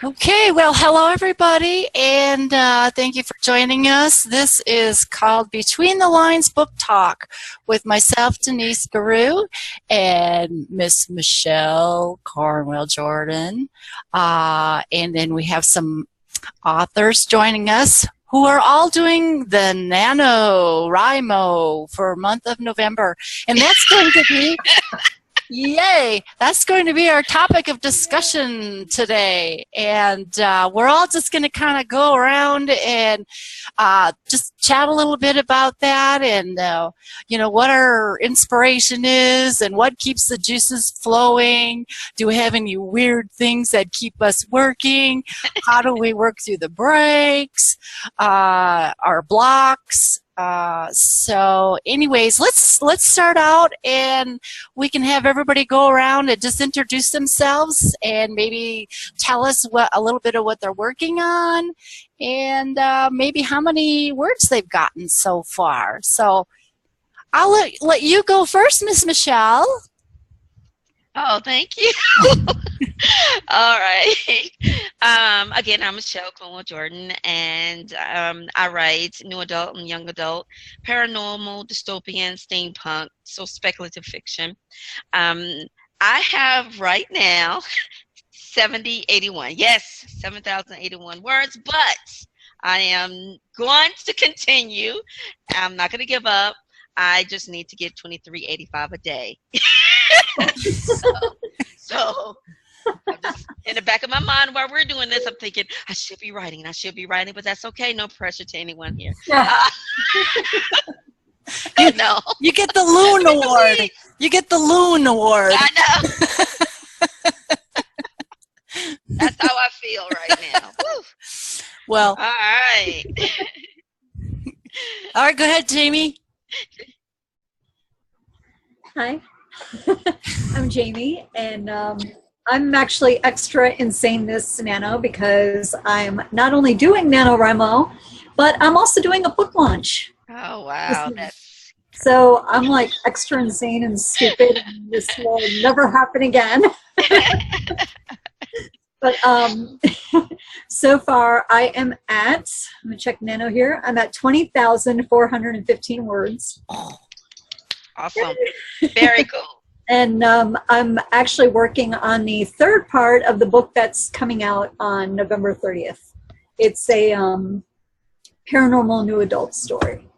Okay, well, hello everybody, and thank you for joining us. This is called Between the Lines Book Talk with myself, Denise Guru, and Miss Michelle Cornwell Jordan. And then we have some authors joining us who are all doing the NANOWRIMO for month of November. And that's going to be... Yay! That's going to be our topic of discussion today. And we're all just going to kind of go around and just chat a little bit about that and, you know, what our inspiration is and what keeps the juices flowing. Do we have any weird things that keep us working? How do we work through the breaks, our blocks? So anyways, let's start out, and we can have everybody go around and just introduce themselves and maybe tell us a little bit of what they're working on and maybe how many words they've gotten so far. So I'll let you go first, Miss Michelle. Oh, thank you. All right. Again, I'm Michelle Cornwell Jordan, and I write new adult and young adult, paranormal, dystopian, steampunk, so speculative fiction. I have right now 7,081. Yes, 7,081 words, but I am going to continue. I'm not going to give up. I just need to get 2385 a day. So I'm just in the back of my mind while we're doing this, I'm thinking I should be writing, but that's okay. No pressure to anyone here. You get the Loon Award. You get the Loon Award. I know. That's how I feel right now. Woo. Well. All right. All right, go ahead, Jamie. Hi, I'm Jamie, and I'm actually extra insane this nano because I'm not only doing NaNoWRIMO, but I'm also doing a book launch. Oh, wow. So I'm like extra insane and stupid, and this will never happen again. But so far I am at, I'm going to check Nano here, I'm at 20,415 words. Awesome. Very cool. And I'm actually working on the third part of the book that's coming out on November 30th. It's a paranormal new adult story.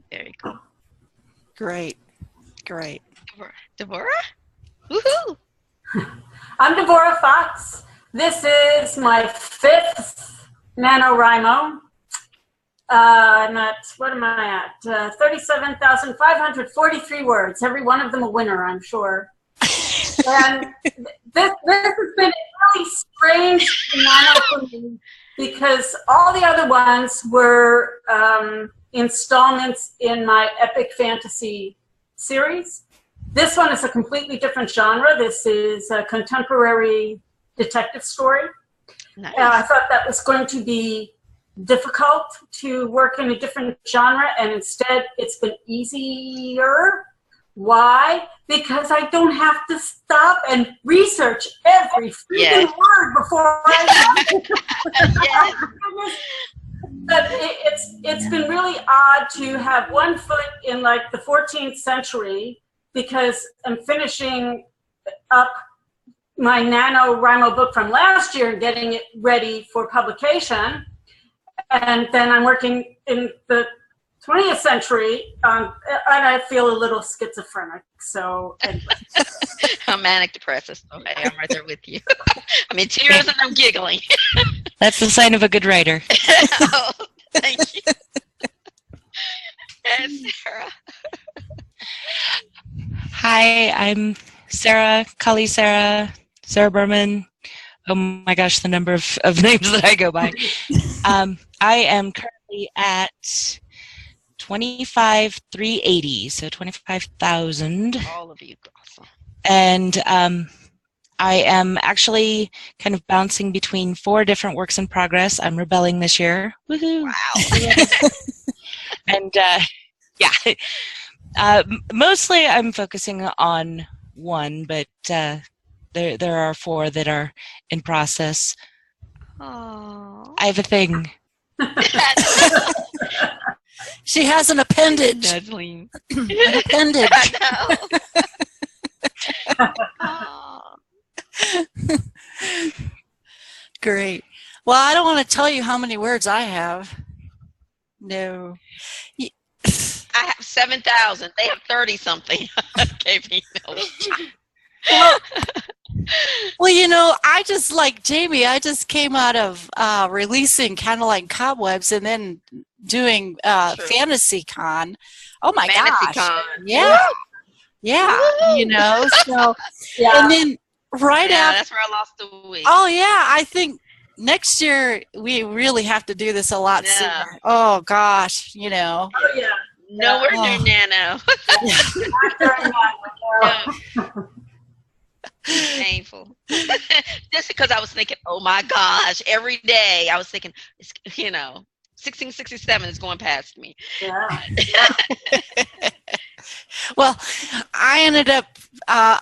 Very cool. Great. Great. Deborah? Woohoo! I'm Deborah Fox. This is my 5th NaNoWRIMO. I'm at, what am I at? 37,543 words. Every one of them a winner, I'm sure. And this has been a really strange nano for me because all the other ones were installments in my epic fantasy series. This one is a completely different genre. This is a contemporary detective story. Nice. I thought that was going to be difficult to work in a different genre, and instead it's been easier. Why? Because I don't have to stop and research every freaking word before I Yes. But it's been really odd to have one foot in like the 14th century because I'm finishing up my NaNoWRIMO book from last year and getting it ready for publication. And then I'm working in the 20th century, and I feel a little schizophrenic. So anyway. I'm manic depressive. Okay, I'm right there with you. I'm in tears and I'm giggling. That's the sign of a good writer. Oh, thank you. And Sarah. Hi, I'm Sarah, Kali Sarah Buhrman. Oh my gosh, the number of names that I go by. I am currently at 25,380, so 25,000. All of you. Awesome. And I am actually kind of bouncing between 4 different works in progress. I'm rebelling this year. Woohoo! Wow. And yeah, mostly I'm focusing on one, but there are 4 that are in process. Oh. I have a thing. She has an appendage. Nuzzling. An appendage. I know. Oh. Great. Well, I don't want to tell you how many words I have. No. I have 7,000. They have 30-something. KB knows. Well, you know, I just like Jamie. I just came out of releasing kind of like Cobwebs and then doing Fantasy Con. Oh my Fantasy gosh! Con. Yeah, yeah. You know, so and then right after. That's where I lost a week. Oh yeah, I think next year we really have to do this a lot sooner. Oh gosh, you know. Oh yeah. Nowhere near Nano. No. Painful. Just because I was thinking, oh my gosh, every day I was thinking, you know, 1667 is going past me. Yeah. Well, I ended up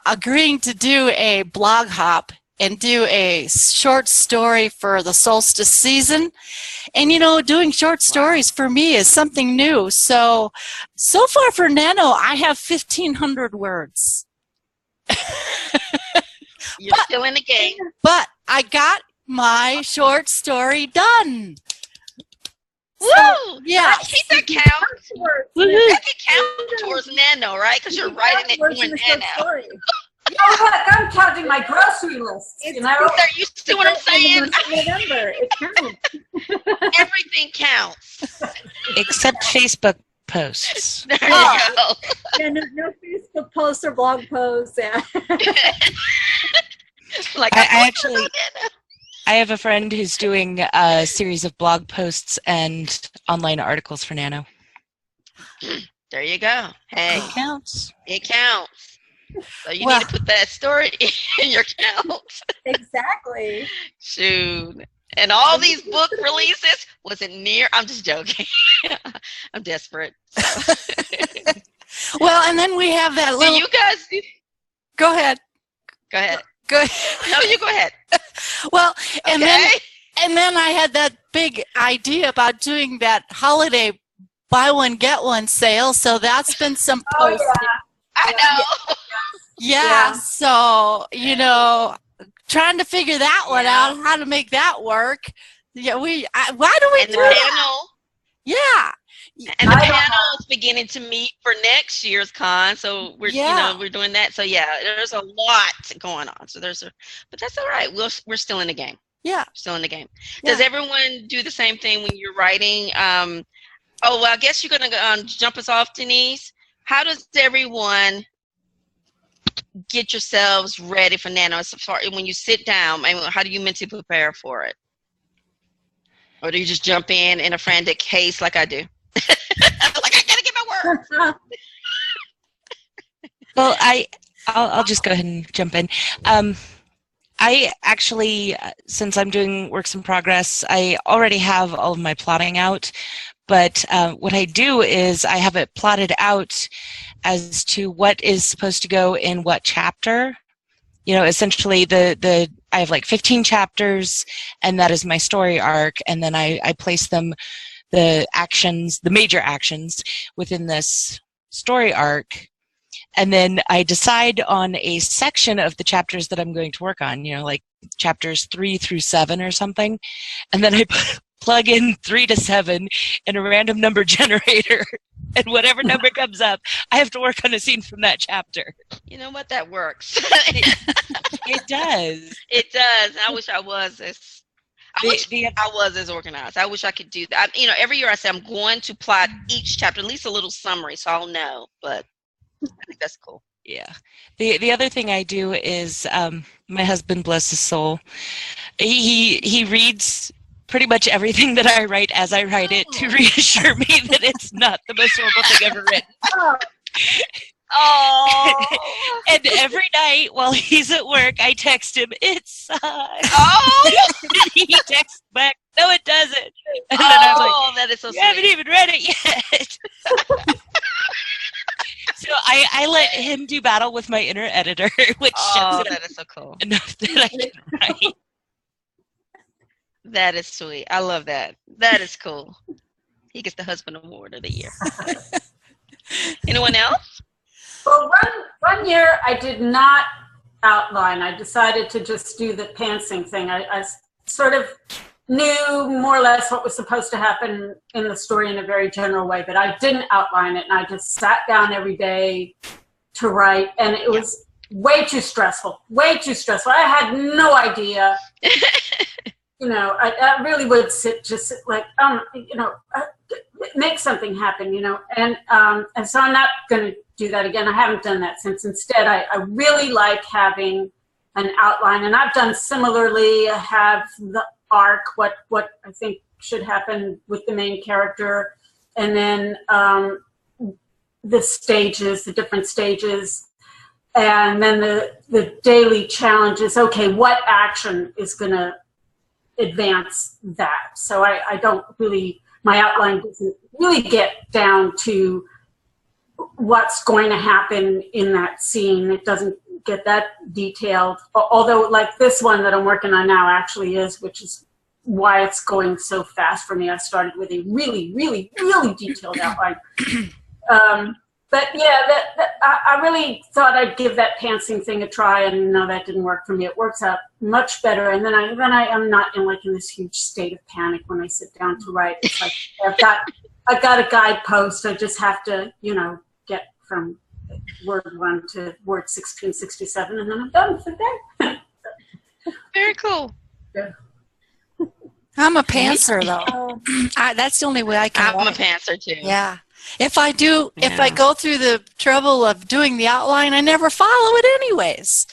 agreeing to do a blog hop and do a short story for the solstice season. And, you know, doing short stories for me is something new. So far for Nano, I have 1,500 words. You're still in the game. But I got my short story done. Woo! Yeah. I think that counts. That can count towards Nano, right? Because you're writing it doing Nano. You know what? I'm counting my grocery list. You know? You see what I'm saying? November. It counts. Everything counts. Except Facebook posts. There you go. Yeah, no Facebook posts or blog posts. Yeah. Like I have a friend who's doing a series of blog posts and online articles for Nano. There you go. Hey, It counts. it counts. So you need to put that story in your count. Exactly. Shoot. And all these book releases wasn't near. I'm just joking. I'm desperate. Well, and then we have that little. You guys. Go ahead. Go ahead. Go ahead. No, you go ahead. Well, and Okay. then I had that big idea about doing that holiday buy one get one sale. So that's been some Oh posts. yeah. I know. Yeah. So you know, trying to figure that one out, how to make that work. Yeah, why do we And do the that? panel. Yeah. And the panel is beginning to meet for next year's con, so we're we're doing that. So yeah, there's a lot going on. So but that's all right. We're still in the game. Yeah, still in the game. Yeah. Does everyone do the same thing when you're writing? Oh well, I guess you're gonna jump us off, Denise. How does everyone get yourselves ready for Nano? As far when you sit down, I mean, how do you mentally prepare for it? Or do you just jump in a frantic haste like I do? Like I gotta get my work. Well, I'll just go ahead and jump in. I actually, since I'm doing works in progress, I already have all of my plotting out. But what I do is I have it plotted out as to what is supposed to go in what chapter. You know, essentially I have like 15 chapters, and that is my story arc, and then I place them, the major actions within this story arc, and then I decide on a section of the chapters that I'm going to work on, you know, like chapters 3 through 7 or something, and then I plug in 3 to 7 in a random number generator, and whatever number comes up, I have to work on a scene from that chapter. You know what? That works. It does. It does. I wish I was as. I was as organized. I wish I could do that. You know, every year I say I'm going to plot each chapter, at least a little summary, so I'll know. But I think that's cool. Yeah. The other thing I do is my husband, bless his soul, he reads pretty much everything that I write as I write it to reassure me that it's not the most horrible thing ever written. Oh. And every night while he's at work, I text him, "It sucks." Oh. And he texts back, "No, it doesn't." And then I'm like, that is so "You sweet. haven't even read it yet." So I let him do battle with my inner editor, which shows that is so cool. enough that I can write. That is sweet. I love that. That is cool. He gets the husband award of the year. Anyone else? Well, one year I did not outline. I decided to just do the pantsing thing. I sort of knew more or less what was supposed to happen in the story in a very general way, but I didn't outline it, and I just sat down every day to write, and it was way too stressful. Way too stressful. I had no idea. You know, I really would sit like, you know, make something happen, you know, and so I'm not going to do that again. I haven't done that since. Instead, I really like having an outline, and I've done similarly. I have the arc, what I think should happen with the main character, and then the stages, the different stages, and then the daily challenges. Okay, what action is going to advance that? So I don't really, my outline doesn't really get down to what's going to happen in that scene. It doesn't get that detailed, although like this one that I'm working on now actually is, which is why it's going so fast for me. I started with a really, really, really detailed outline. But yeah, I really thought I'd give that pantsing thing a try, and no, that didn't work for me. It works out much better, and then I am not in this huge state of panic when I sit down to write. It's like I've got a guidepost. I just have to, you know, get from word 1 to word 1667, and then I'm done for the day. Very cool. Yeah. I'm a pantser, though. That's the only way I can. I'm a pantser too. Yeah. If I go through the trouble of doing the outline, I never follow it anyways.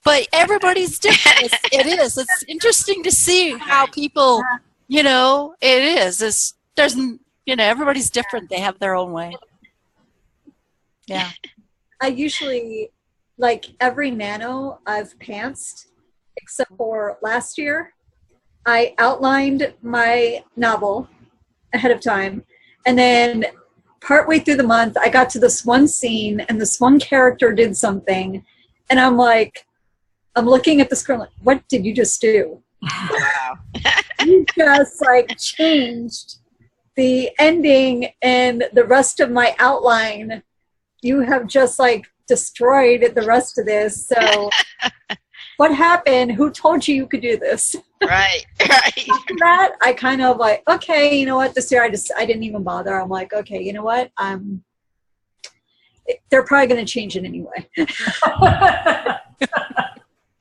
But everybody's different. It is. It's interesting to see how people, you know, it is. There's, you know, everybody's different. They have their own way. Yeah. I usually, like every nano, I've pantsed, except for last year. I outlined my novel ahead of time, and then partway through the month, I got to this one scene, and this one character did something, and I'm like, I'm looking at the screen like, what did you just do? Wow. You just like changed the ending and the rest of my outline. You have just like destroyed the rest of this. So what happened? Who told you could do this? Right. After that, I kind of like, okay, you know what? This year I didn't even bother. I'm like, okay, you know what? They're probably going to change it anyway. Well,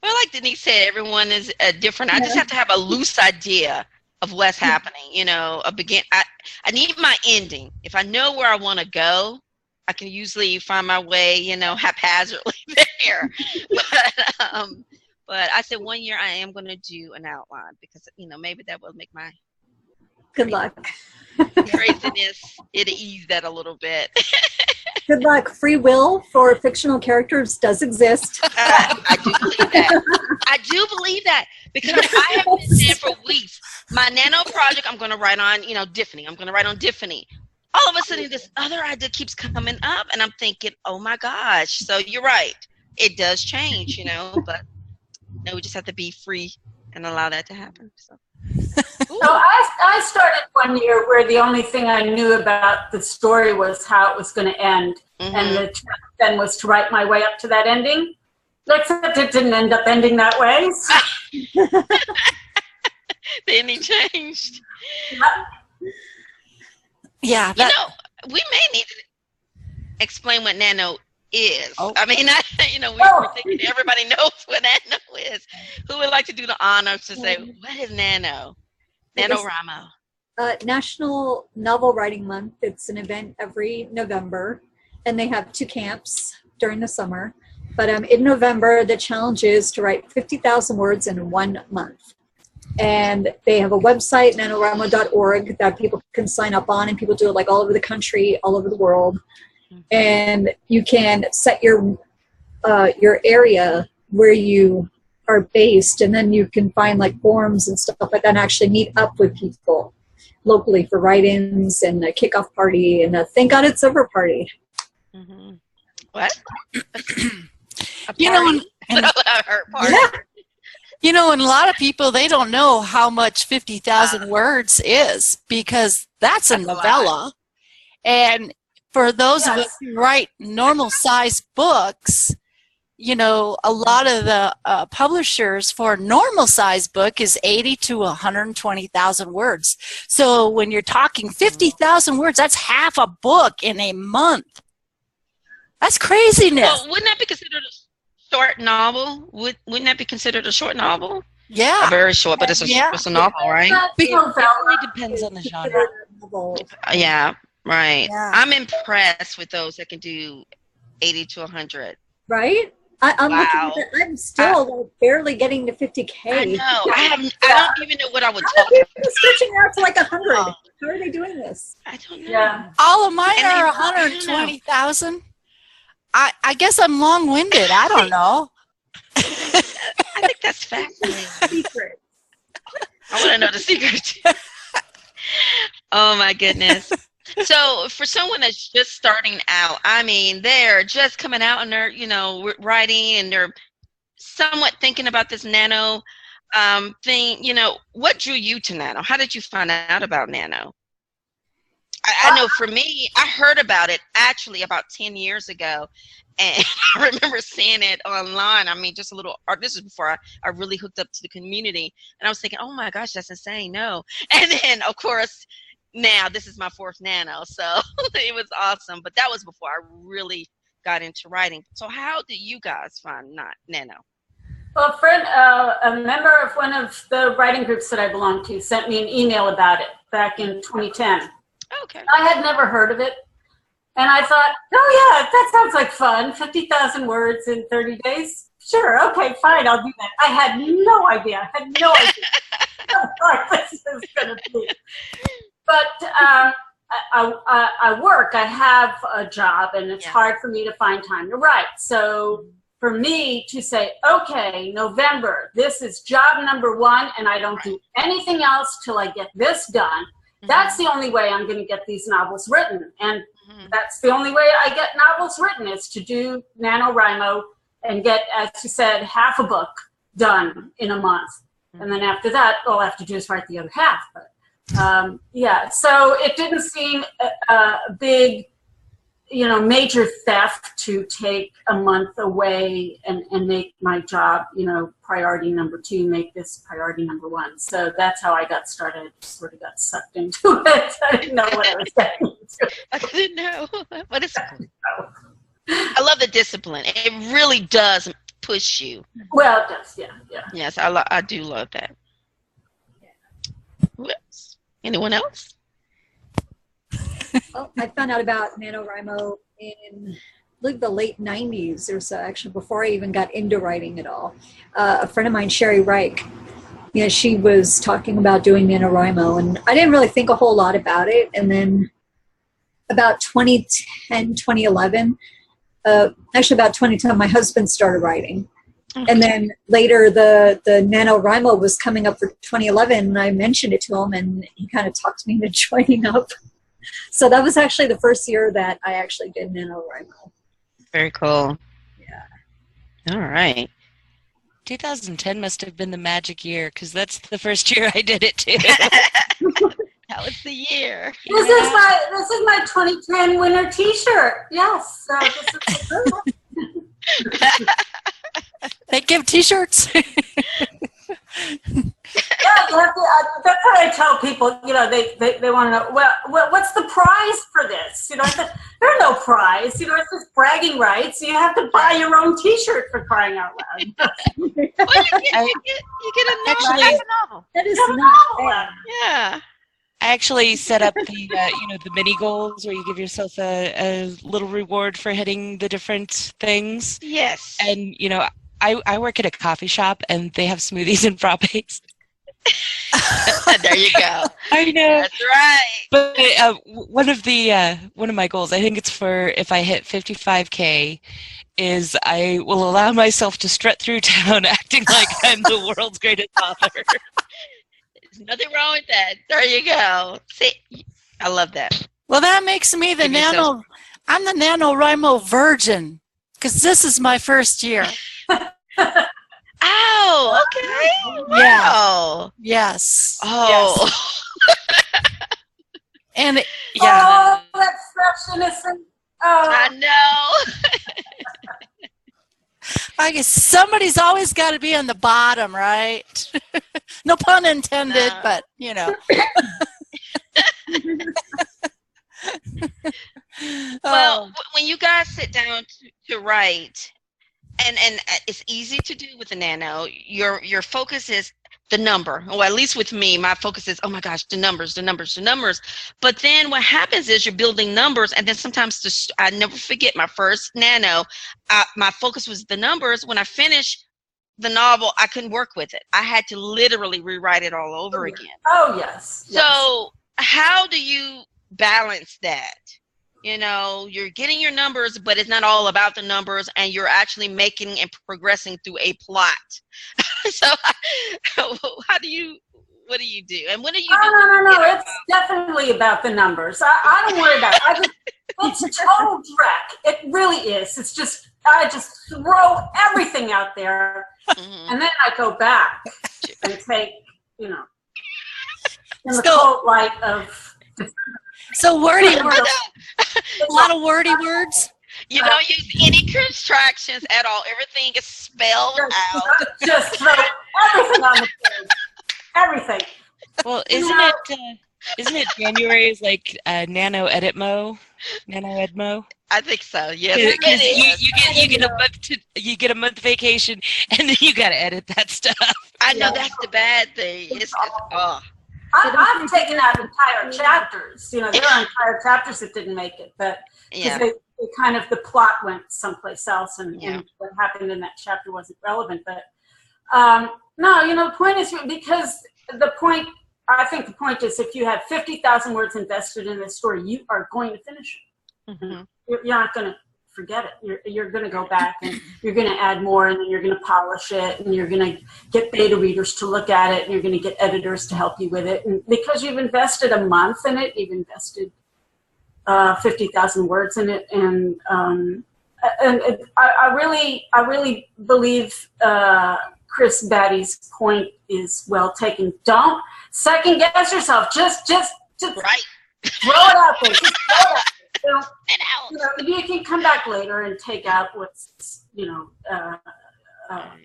like Denise said, everyone is different. I just have to have a loose idea of what's happening. You know, I need my ending. If I know where I want to go, I can usually find my way, you know, haphazardly there. But I said 1 year I am going to do an outline because, you know, maybe that will make my Good luck. craziness, it'll ease that a little bit. Good luck. Free will for fictional characters does exist. I do believe that. I do believe that because I have been saying for weeks, my nano project I'm going to write on, you know, Tiffany. I'm going to write on Tiffany. All of a sudden, this other idea keeps coming up, and I'm thinking, oh my gosh. So you're right. It does change, you know, but no, we just have to be free and allow that to happen. So I started 1 year where the only thing I knew about the story was how it was going to end, and the challenge then was to write my way up to that ending. Except it didn't end up ending that way. So. The ending changed. Yeah. You know, we may need to explain what nano is. Oh. I mean, we're thinking everybody knows what nano is. Who would like to do the honors to say, what is nano? NANOWRIMO. National Novel Writing Month. It's an event every November, and they have 2 camps during the summer. But in November, the challenge is to write 50,000 words in 1 month. And they have a website, NANOWRIMO.org, that people can sign up on, and people do it like all over the country, all over the world. And you can set your area where you are based, and then you can find like forums and stuff like that, and actually meet up with people locally for write-ins and a kickoff party and a thank God it's over party. What? You know, I heard party. Yeah. You know, and a lot of people, they don't know how much 50,000 words is, because that's a novella. And for those of us who write normal sized books, you know, a lot of the publishers for a normal sized book is 80 to 120,000 words. So when you're talking 50,000 words, that's half a book in a month. That's craziness. Well, wouldn't that be considered a short novel? Wouldn't that be considered a short novel? Yeah. Very short, but it's a novel, right? It really depends on the genre. Yeah, right. Yeah. I'm impressed with those that can do 80 to 100. Right? I'm looking at that. I'm still like barely getting to 50K. I know. I don't even know what I would talk about. They're stretching out to like 100. How are they doing this? I don't know. Yeah. All of mine are 120,000. I guess I'm long-winded. I don't know. I think that's fascinating. Secret. I want to know the secret. Oh my goodness. So for someone that's just starting out, I mean, they're just coming out and they're, you know, writing and they're somewhat thinking about this nano thing, you know, what drew you to nano? How did you find out about nano? I know for me, I heard about it actually about 10 years ago. And I remember seeing it online. I mean, just a little, this is before I really hooked up to the community. And I was thinking, oh my gosh, that's insane. No. And then, of course, now this is my 4th nano. So it was awesome. But that was before I really got into writing. So how did you guys find nano? Well, Fred, a member of one of the writing groups that I belong to sent me an email about it back in 2010. Okay. I had never heard of it. And I thought, oh yeah, that sounds like fun. 50,000 words in 30 days. Sure, okay, fine, I'll do that. I had no idea. I had no idea how hard this is going to be. But I work. I have a job, and it's hard for me to find time to write. So for me to say, okay, November, this is job number 1, and I don't do anything else till I get this done. That's the only way I'm going to get these novels written. And that's the only way I get novels written, is to do NaNoWRIMO and get, as you said, half a book done in a month. And then after that, all I have to do is write the other half. But yeah, so it didn't seem a big, you know, major theft to take a month away and make my job, you know, priority number 2, make this priority number 1. So that's how I got started. I sort of got sucked into it. I didn't know what I was getting into. I didn't know. But it's I love the discipline. It really does push you. Well, it does, yeah. Yes, I do love that. Who else? Anyone else? Well, I found out about NaNoWRIMO in the late 90s or so, actually, before I even got into writing at all. A friend of mine, Sherry Reich, you know, she was talking about doing NaNoWRIMO, and I didn't really think a whole lot about it. And then about 2010, 2011, actually about 2010, my husband started writing. Okay. And then later the NaNoWRIMO was coming up for 2011, and I mentioned it to him, and he kind of talked me into joining up. So that was actually the first year that I actually did NaNoWRIMO. Very cool. Yeah. All right. 2010 must have been the magic year, because that's the first year I did it too. That was the year. This is my 2010 winter T-shirt. Yes. So this is They give T-shirts. Yeah, you have to, that's what I tell people. You know, they want to know, well, what's the prize for this? You know, there's no prize. You know, it's just bragging rights. You have to buy your own T-shirt, for crying out loud. Well, you get a novel. That is not bad. Yeah. I actually set up the you know, the mini goals where you give yourself a little reward for hitting the different things. Yes. And you know, I work at a coffee shop, and they have smoothies and frappes. There you go. I know. That's right. But one of my goals, I think it's for if I hit 55K, is I will allow myself to strut through town acting like I'm the world's greatest author. There's nothing wrong with that. There you go. See, I love that. Well, that makes me I'm the NaNoWRIMO virgin, because this is my first year. Oh, okay. Yeah. Wow. Yes. Oh. And Oh, that's such innocent. Oh, I know. I guess somebody's always got to be on the bottom, right? No pun intended, No. but you know. Well, Oh, when you guys sit down to write, and it's easy to do with the Nano. Your focus is the number. Well, at least with me, my focus is, oh my gosh, the numbers, the numbers, the numbers. But then what happens is you're building numbers, and then sometimes I never forget my first Nano. My focus was the numbers. When I finished the novel, I couldn't work with it. I had to literally rewrite it all over again. oh yes. So how do you balance that? You know, you're getting your numbers, but it's not all about the numbers, and you're actually making and progressing through a plot. So what do you do? And what do you do? No. It's definitely about the numbers. I don't worry about it. It's total dreck. It really is. It's just, I just throw everything out there, and then I go back and take, in the cold light of. so wordy words. A lot of wordy words. You don't use any contractions at all. Everything is spelled out. Just throw everything on the page. Everything. Well, isn't it January is like Nano Editmo? Nano Edmo? I think so. Yes, Because it is. you get a month vacation, and then you got to edit that stuff. I know that's the bad thing. It's I've taken out entire chapters. There are entire chapters that didn't make it, but because they kind of, the plot went someplace else, and what happened in that chapter wasn't relevant. But no, the point is, because I think the point is, if you have 50,000 words invested in this story, you are going to finish it. Mhm. You're not going to forget it. You're going to go back, and you're going to add more, and then you're going to polish it, and you're going to get beta readers to look at it, and you're going to get editors to help you with it. And because you've invested a month in it, you've invested 50,000 words in it, and I really believe Chris Batty's point is well taken. Don't second guess yourself. Just right. throw it out there. Just throw it out there. You can come back later and take out what's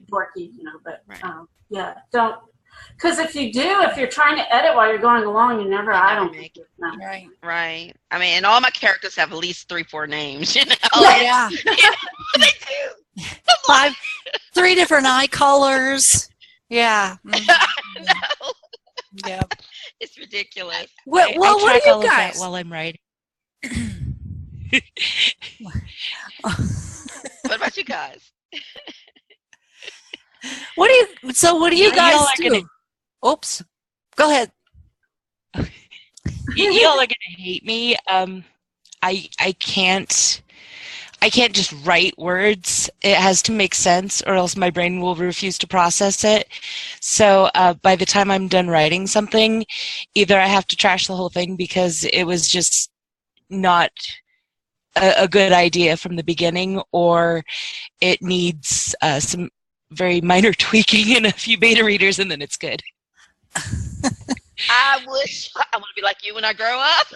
dorky, but right. don't, because if you're trying to edit while you're going along, I don't think it. No. Right. I mean, and all my characters have at least 3-4 names. Yeah. They do. 3 different eye colors. Yeah. No. Yeah. It's ridiculous. Well, I what track do all you of that guys? while I'm writing. What about you guys? What do you guys Y'all are do? gonna- Oops. Go ahead. Y'all are gonna hate me. I can't just write words. It has to make sense, or else my brain will refuse to process it. So by the time I'm done writing something, either I have to trash the whole thing because it was just not a good idea from the beginning, or it needs some very minor tweaking and a few beta readers, and then it's good. I wish I want to be like you when I grow up.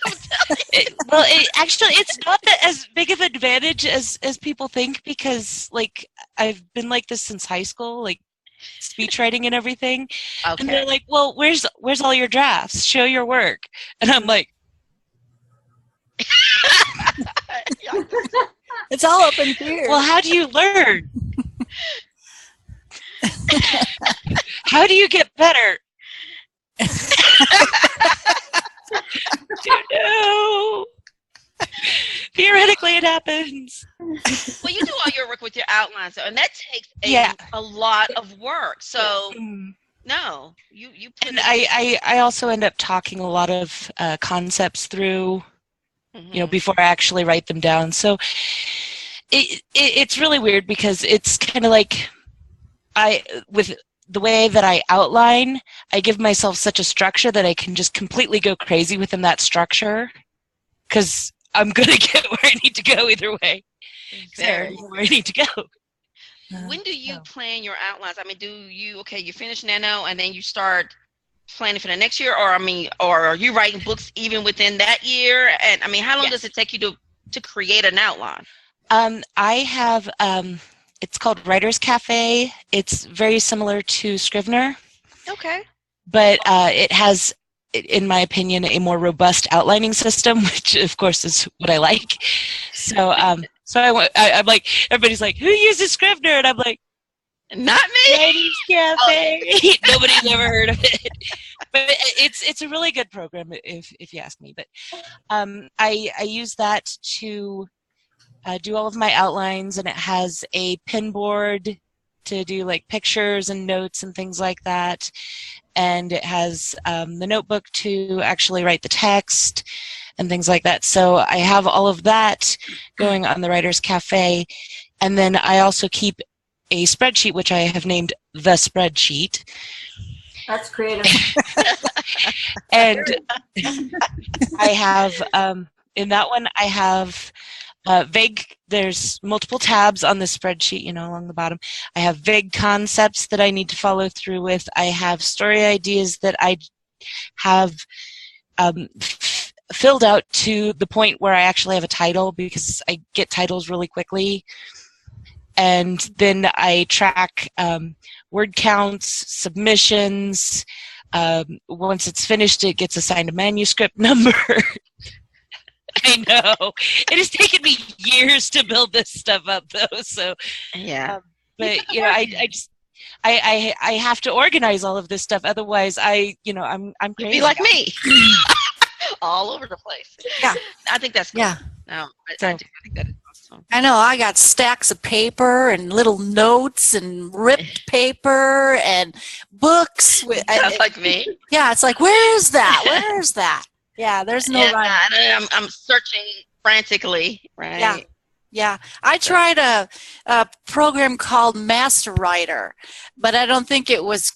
Well, it's not as big of an advantage as people think, because like I've been like this since high school, like speech writing and everything. Okay. And they're like, "Well, where's all your drafts? Show your work." And I'm like, It's all up in here. "Well, how do you learn? How do you get better?" Don't know. Theoretically, it happens. Well, you do all your work with your outlines, and that takes a lot of work. So no, you put. And I also end up talking a lot of concepts through, before I actually write them down. So it's really weird, because it's kind of like with the way that I outline, I give myself such a structure that I can just completely go crazy within that structure, because I'm going to get where I need to go either way. I already know where I need to go. when do you So. plan your outlines? I mean, you finish Nano and then you start planning for the next year, or or are you writing books even within that year? And I mean, how long Yes. does it take you to create an outline? I have, it's called Writer's Cafe. It's very similar to Scrivener, Okay. but it has, in my opinion, a more robust outlining system, which of course is what I like. So, I'm like, everybody's like, who uses Scrivener? And I'm like, Not me. Writer's Cafe. Nobody's ever heard of it, but it's a really good program if you ask me. But I use that to do all of my outlines, and it has a pin board to do like pictures and notes and things like that. And it has the notebook to actually write the text and things like that. So I have all of that going on the Writer's Cafe. And then I also keep a spreadsheet, which I have named the spreadsheet. That's creative. And I have, in that one, I have there's multiple tabs on the spreadsheet, along the bottom. I have vague concepts that I need to follow through with. I have story ideas that I have filled out to the point where I actually have a title, because I get titles really quickly. And then I track word counts, submissions. Once it's finished, it gets assigned a manuscript number. I know. It has taken me years to build this stuff up, though. So, Yeah. But I have to organize all of this stuff. Otherwise, I'm You'd crazy. be like me. All over the place. Yeah. I think that's cool. Yeah. No, I So- think that is awesome. I know, I got stacks of paper and little notes and ripped paper and books. Sounds like me. Yeah, it's like, where is that? Where is that? Yeah, there's no Yeah, rhyme. I'm searching frantically, right? Yeah. Yeah, I tried a program called Master Writer, but I don't think it was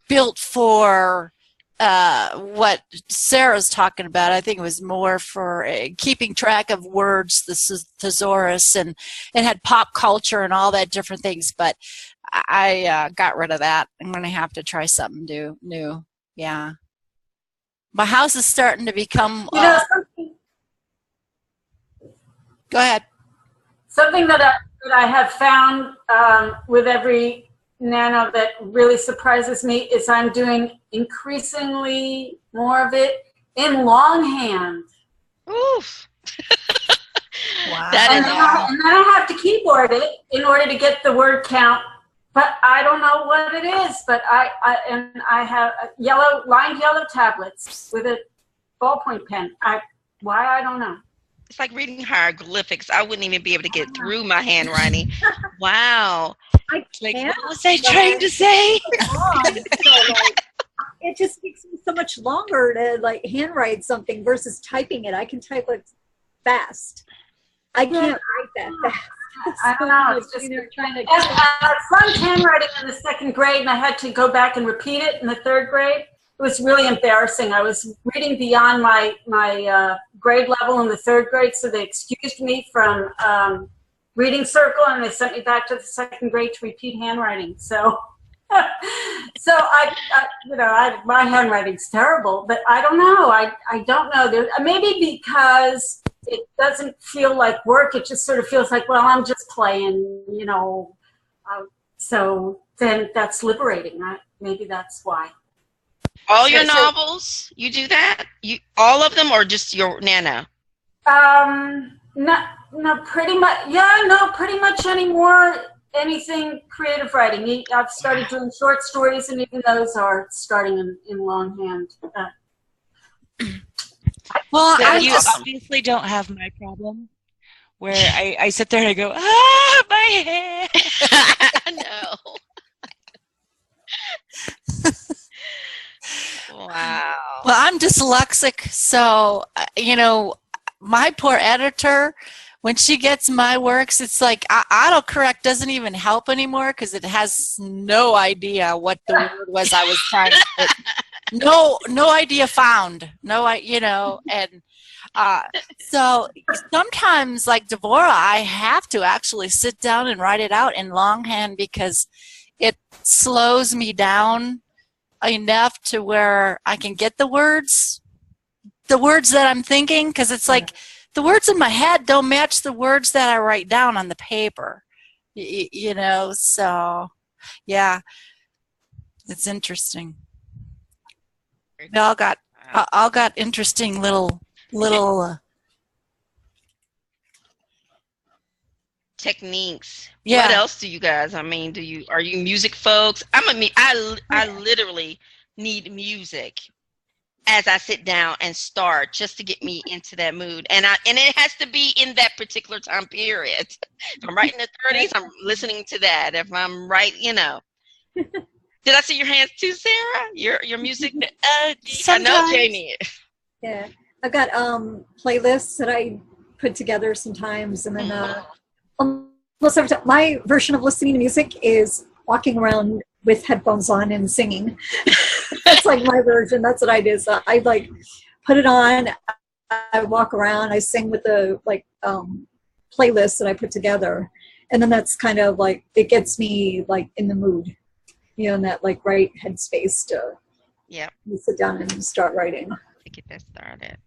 built for what Sarah's talking about. I think it was more for keeping track of words, the thesaurus, and it had pop culture and all that different things. But I got rid of that. I'm going to have to try something new. Yeah. My house is starting to become. Something, Go ahead. something that I have found with every Nano that really surprises me is I'm doing increasingly more of it in longhand. Oof. Wow. That And is then, awesome. and then I have to keyboard it in order to get the word count. But I don't know what it is. But I have lined yellow tablets with a ballpoint pen. Why I don't know. It's like reading hieroglyphics. I wouldn't even be able to get through my handwriting. Wow. I Like, can't. what was I trying to say? It just takes me so much longer to handwrite something versus typing it. I can type it fast. I can't write that fast. I don't know. It's just trying to. And I learned handwriting in the 2nd grade, and I had to go back and repeat it in the 3rd grade. It was really embarrassing. I was reading beyond my grade level in the 3rd grade, so they excused me from reading circle, and they sent me back to the 2nd grade to repeat handwriting. So, my handwriting's terrible, but I don't know. I don't know. Maybe because it doesn't feel like work. It just sort of feels like, well, I'm just playing, so then that's liberating. Maybe that's why. All your novels, you do that? All of them, or just your Nano? No, pretty much. Yeah, no, pretty much anymore. Anything creative writing. I've started doing short stories, and even those are starting in longhand. Well, So I you just obviously don't have my problem, where I sit there and I go, my hair. No. Wow. Well, I'm dyslexic, so my poor editor, when she gets my works, it's like autocorrect doesn't even help anymore because it has no idea what the word was I was trying to put. No idea found. And So sometimes, like Devorah, I have to actually sit down and write it out in longhand because it slows me down enough to where I can get the words that I'm thinking, because it's like the words in my head don't match the words that I write down on the paper. You know, so yeah, it's interesting. We all got interesting little techniques. Yeah. What else do you guys? I mean, are you music folks? I literally need music as I sit down and start, just to get me into that mood. And it has to be in that particular time period. If I'm writing the 30s, I'm listening to that. If I'm Did I see your hands too, Sarah? Your music? I know Jamie. Yeah, I've got playlists that I put together sometimes, and then almost every time, my version of listening to music is walking around with headphones on and singing. That's like my version. That's what I do. So I like put it on. I walk around. I sing with the playlist that I put together, and then that's kind of like it gets me like in the mood, you know, in that like right headspace to sit down and start writing. To get that started.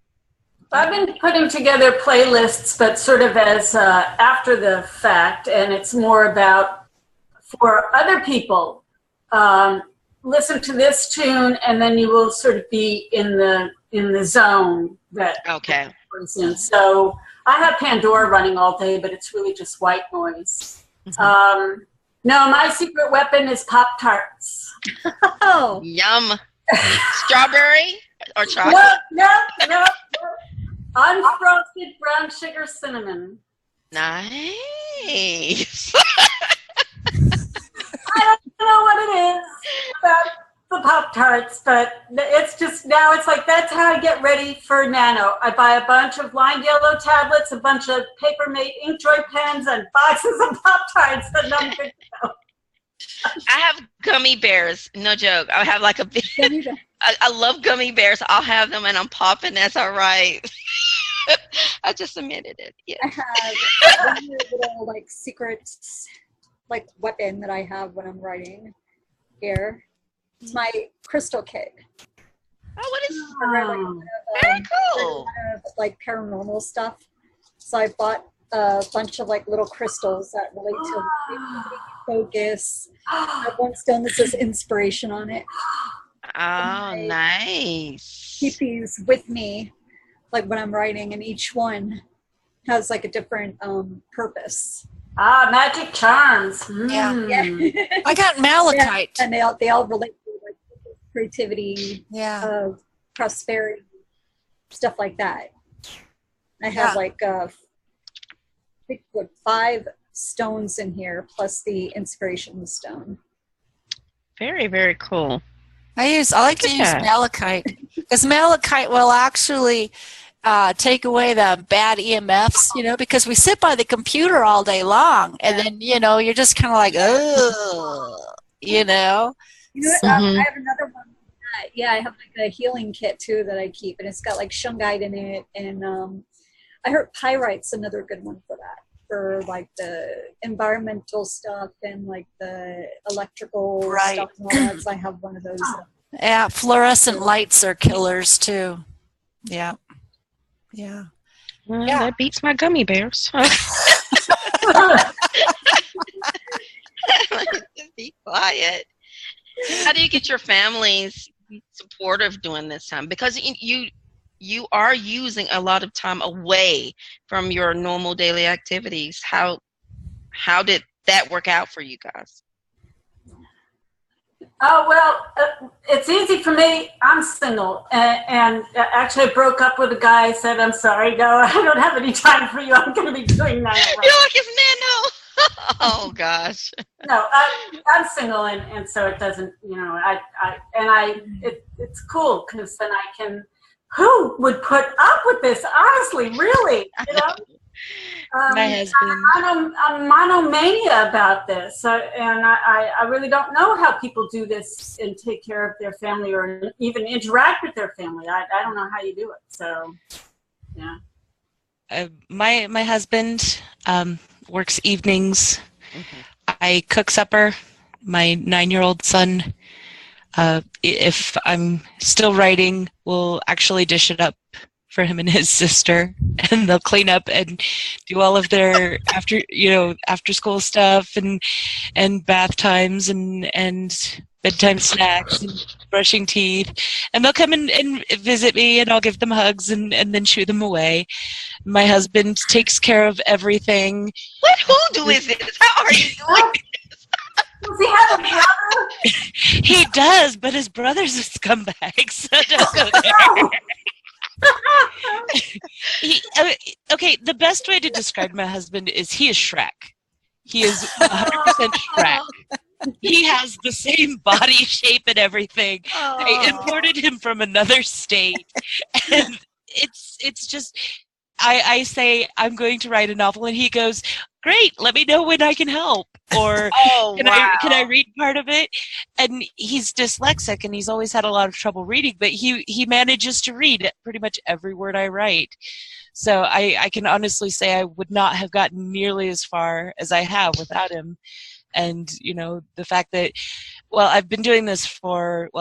I've been putting together playlists, but sort of as after the fact, and it's more about for other people. Listen to this tune, and then you will sort of be in the zone that. Okay. So I have Pandora running all day, but it's really just white noise. Mm-hmm. No, my secret weapon is Pop-Tarts. Oh, yum! Strawberry or chocolate? No. Unfrosted brown sugar cinnamon. Nice. I don't know what it is about the Pop-Tarts, but it's just now it's like that's how I get ready for Nano. I buy a bunch of lined yellow tablets, a bunch of Papermate Inkjoy pens, and boxes of Pop-Tarts, and I'm good to go. I have gummy bears. No joke. I have like a big. I love gummy bears. I'll have them, and I'm popping as I write. I just admitted it. Yeah. I have one little like secret like weapon that I have when I'm writing here. It's my crystal kit. Oh, what is? Very cool. Like paranormal stuff. So I bought a bunch of like little crystals that relate to focus. I have one stone that says inspiration on it. Oh, nice. Keep these with me, like when I'm writing, and each one has like a different purpose. Magic charms. Yeah. I got malachite. Yeah, and they all relate to like creativity, prosperity, stuff like that. I have like I think 5 stones in here plus the inspiration stone. Very, very cool. I like to use malachite because malachite will actually take away the bad EMFs, you know, because we sit by the computer all day long, and then, you know, you're just kind of like, oh, you know. I have another one. I have like a healing kit too that I keep, and it's got like shungite in it, and I heard pyrite's another good one for that, for like the environmental stuff and like the electrical stuff and all that. So I have one of those. Yeah, fluorescent lights are killers too. Yeah. That beats my gummy bears. Just be quiet. How do you get your families supportive during this time? Because you are using a lot of time away from your normal daily activities. How did that work out for you guys? Oh, well, it's easy for me. I'm single. And actually I broke up with a guy. I said, I'm sorry, no, I don't have any time for you. I'm going to be doing Nano. You're like, it's Nano. Oh, gosh. No, I'm single, and so it doesn't, you know, it's cool because then I can, who would put up with this? Honestly, really, you know? My husband. I'm monomania about this, and I really don't know how people do this and take care of their family or even interact with their family. I don't know how you do it. So My husband works evenings. I cook supper. My 9-year-old son, if I'm still writing, will actually dish it up for him and his sister, and they'll clean up and do all of their after school stuff and bath times and bedtime snacks and brushing teeth, and they'll come and visit me, and I'll give them hugs and then shoo them away. My husband takes care of everything. What hoodoo is this? How are you doing? Does he have a brother? He does, but his brother's a scumbag, so don't go there. Okay, the best way to describe my husband is he is Shrek. He is 100% Shrek. He has the same body shape and everything. I imported him from another state, and it's just. I say I'm going to write a novel, and he goes, "Great, let me know when I can help." Or can I read part of it? And he's dyslexic, and he's always had a lot of trouble reading, but he manages to read pretty much every word I write. So I can honestly say I would not have gotten nearly as far as I have without him. And the fact that, well, I've been doing this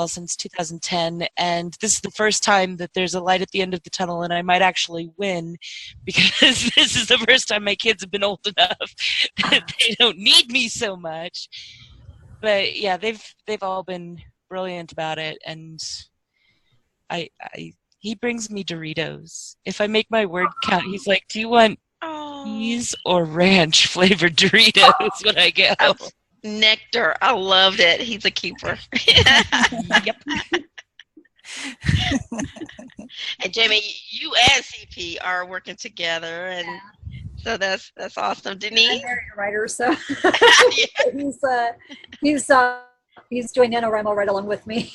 since 2010, and this is the first time that there's a light at the end of the tunnel, and I might actually win, because this is the first time my kids have been old enough that they don't need me so much. But yeah, they've all been brilliant about it, and he brings me Doritos. If I make my word count, he's like, "Do you want cheese or ranch flavored Doritos when I get home?" Nectar. I loved it. He's a keeper. Yep. And Jamie, you and CP are working together, and so that's awesome. Denise, I'm a writer, so he's doing NaNoWRIMO right along with me.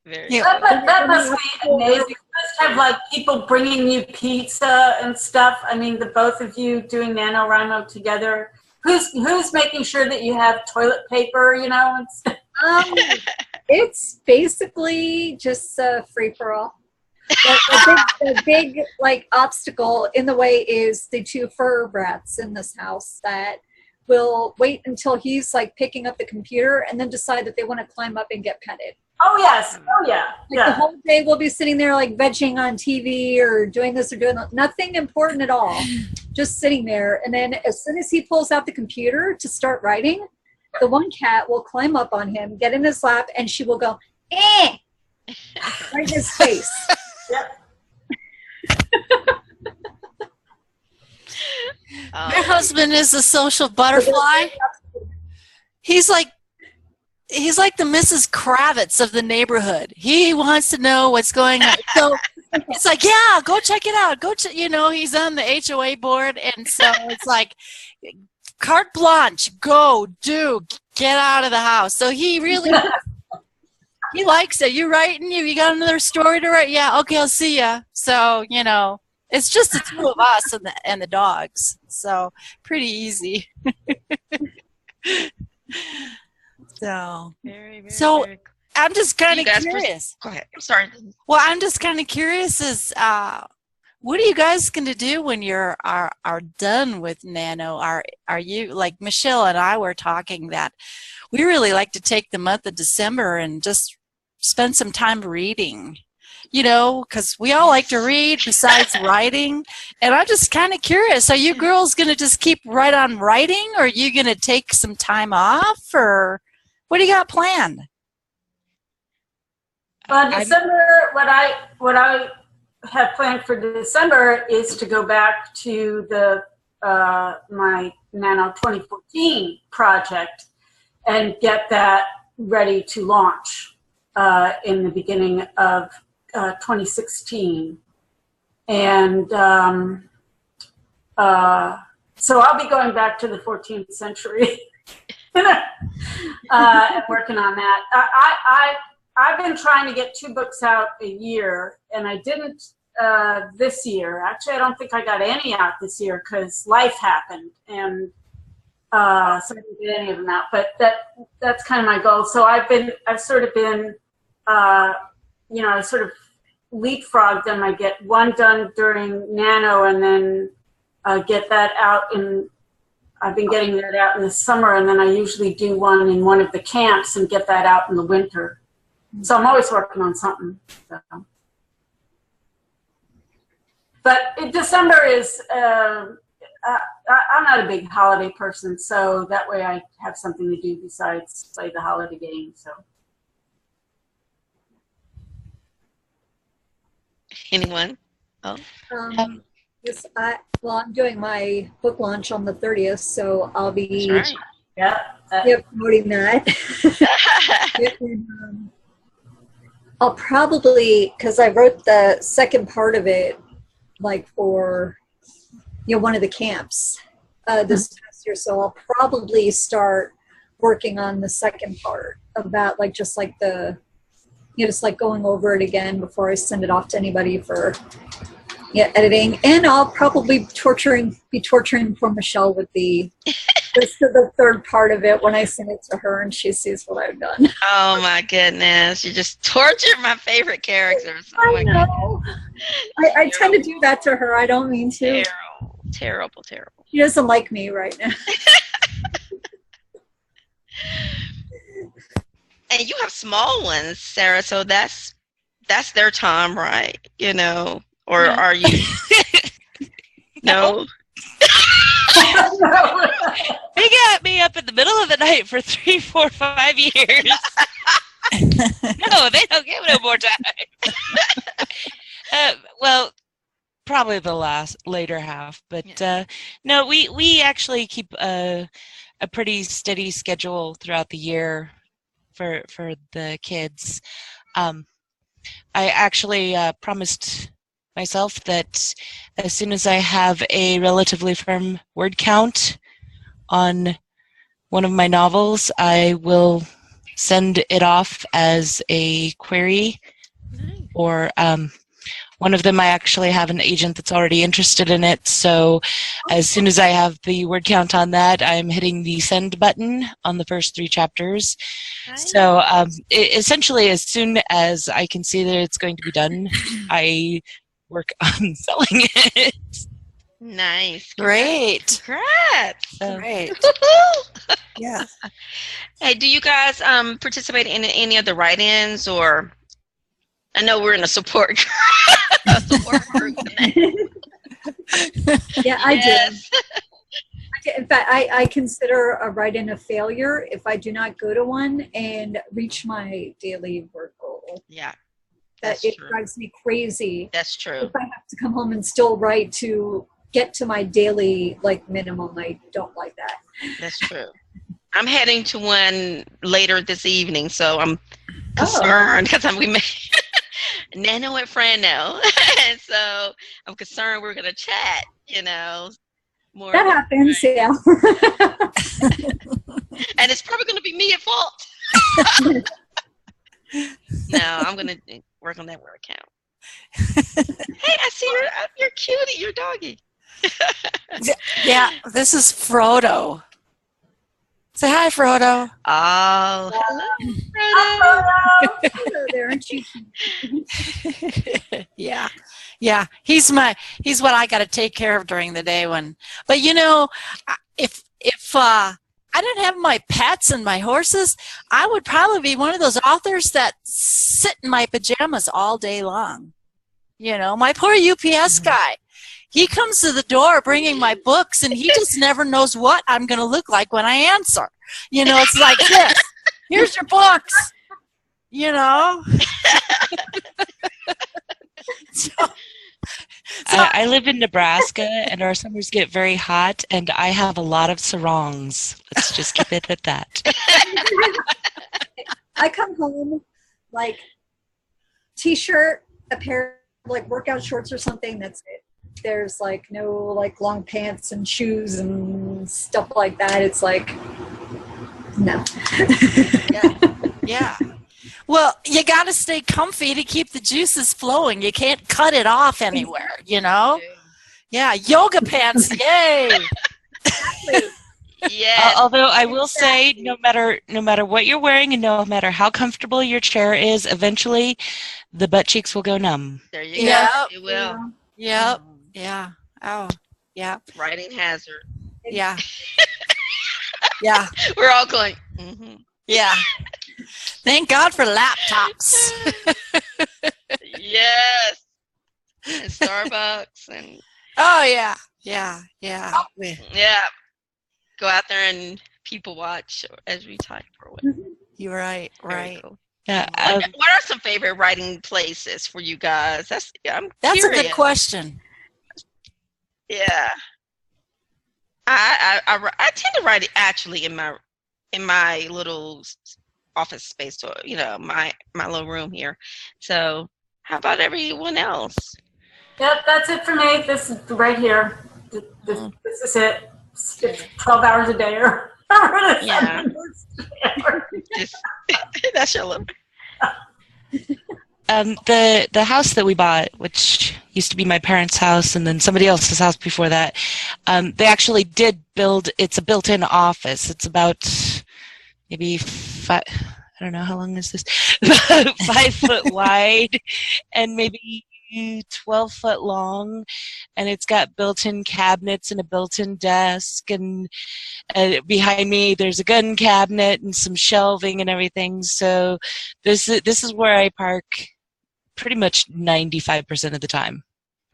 That must be amazing. You must have like people bringing you pizza and stuff. I mean, the both of you doing NaNoWRIMO together. Who's making sure that you have toilet paper? And stuff? It's basically just free for all. The big like obstacle in the way is the 2 fur brats in this house that will wait until he's like picking up the computer and then decide that they want to climb up and get petted. Oh yes. Oh yeah. Like the whole day we'll be sitting there like vegging on TV or doing this or doing that. Nothing important at all. Just sitting there. And then as soon as he pulls out the computer to start writing, the one cat will climb up on him, get in his lap, and she will go, "Eh!" right in his face. Yep. Your husband is a social butterfly. He's like the Mrs. Kravitz of the neighborhood. He wants to know what's going on. So it's like, yeah, go check it out. He's on the HOA board, and so it's like carte blanche. Go, get out of the house. So he really he likes it. You writing? You got another story to write? Yeah, okay, I'll see ya. So it's just the 2 of us and the dogs. So pretty easy. So, very I'm just kind of curious. Go ahead. I'm sorry. Well, I'm just kind of curious what are you guys going to do when you're are done with Nano? Are you, like Michelle and I were talking, that we really like to take the month of December and just spend some time reading, because we all like to read besides writing. And I'm just kind of curious, are you girls going to just keep right on writing, or are you going to take some time off, or what do you got planned? Well, December, what I have planned for December is to go back to the my Nano 2014 project and get that ready to launch in the beginning of 2016. And so I'll be going back to the 14th century and working on that. I've been trying to get 2 books out a year, and I didn't this year. Actually, I don't think I got any out this year because life happened, and so I didn't get any of them out. But that's kind of my goal. So I've sort of been, I sort of leapfrog them. I get one done during Nano, and then get that out in. I've been getting that out in the summer, and then I usually do one in one of the camps and get that out in the winter. So I'm always working on something. So. But December is, I'm not a big holiday person, so that way I have something to do besides play the holiday game. So. Anyone? Oh. Yes, I'm doing my book launch on the 30th, so I'll be That's right. promoting that. And, I'll probably, because I wrote the second part of it, like for one of the camps this past year, so I'll probably start working on the second part about just like going over it again before I send it off to anybody for editing. And I'll probably be torturing poor Michelle with the third part of it when I send it to her and she sees what I've done. Oh my goodness, you just tortured my favorite characters. Oh I know. I tend to do that to her. I don't mean to. Terrible. She doesn't like me right now. And you have small ones, Sarah, so that's their time, right? Or are you? No. They got me up in the middle of the night for 3, 4, 5 years. No, they don't give no more time. Well, probably the later half, but no, we actually keep a pretty steady schedule throughout the year for the kids. I actually promised myself that as soon as I have a relatively firm word count on one of my novels, I will send it off as a query. Or one of them, I actually have an agent that's already interested in it, so as soon as I have the word count on that, I'm hitting the send button on the first 3 chapters. So essentially, as soon as I can see that it's going to be done, I work on selling it. Nice. Great. Congrats. Great. Yeah. Hey, do you guys participate in any of the write-ins, or I know we're in a support group. Yeah, I do. In fact, I consider a write-in a failure if I do not go to one and reach my daily work goal. Yeah. It drives me crazy. That's true. If I have to come home and still write to get to my daily minimum, I don't like that. That's true. I'm heading to one later this evening, so I'm concerned because we made Nano and Frano, and so I'm concerned we're gonna chat. More. That happens, yeah. And it's probably gonna be me at fault. No, I'm gonna work on that word count. Hey, I see you're cutie, you're doggy. Yeah, this is Frodo. Say hi, Frodo. Oh, hello, Frodo. Hello there, aren't you? Yeah. He's what I got to take care of during the day but if I didn't have my pets and my horses, I would probably be one of those authors that sit in my pajamas all day long. My poor UPS guy. He comes to the door bringing my books, and he just never knows what I'm going to look like when I answer. It's like this. Here's your books. I live in Nebraska, and our summers get very hot, and I have a lot of sarongs. Let's just keep it at that. I come home, t-shirt, a pair of workout shorts or something, that's it. There's no long pants and shoes and stuff like that. It's no. Yeah. Well, you got to stay comfy to keep the juices flowing. You can't cut it off anywhere, Yeah, yoga pants, yay. Exactly. Yes. Although I will say, no matter what you're wearing and no matter how comfortable your chair is, eventually the butt cheeks will go numb. There you Yep. go. It will. Yep. Yeah. Oh. Yeah. Writing hazard. Yeah. Yeah. We're all going. Mm-hmm. Yeah. Thank God for laptops. Yes. And Starbucks and Oh yeah. Yeah. Yeah. yeah. Go out there and people watch as we type or whatever. You're right. Very Right. cool. Yeah, What are some favorite writing places for you guys? I'm That's curious. a good question. Yeah. I tend to write it actually in my little office space, so my little room here. So how about everyone else? Yep, that's it for me. This is right here. This is it. It's 12 hours a day or Yeah. Just, that's your little. the house that we bought, which used to be my parents' house and then somebody else's house before that, they actually did build. It's a built-in office. It's about maybe five. I don't know, how long is this? About 5 foot wide and maybe 12 foot long, and it's got built-in cabinets and a built-in desk, and behind me there's a gun cabinet and some shelving and everything. So this is where I park pretty much 95% of the time.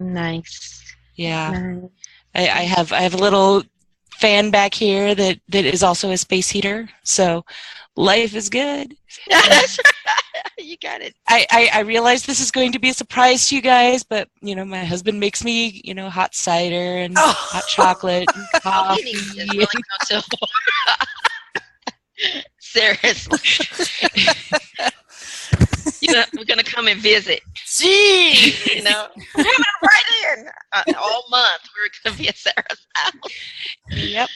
Nice. Yeah. Nice. I have a little fan back here that is also a space heater, so life is good. That's right. You got it. I realize this is going to be a surprise to you guys, but my husband makes me hot cider and hot chocolate and coffee. Seriously. We're gonna come and visit. Gee. We're coming right in. All month we're gonna be at Sarah's house. Yep.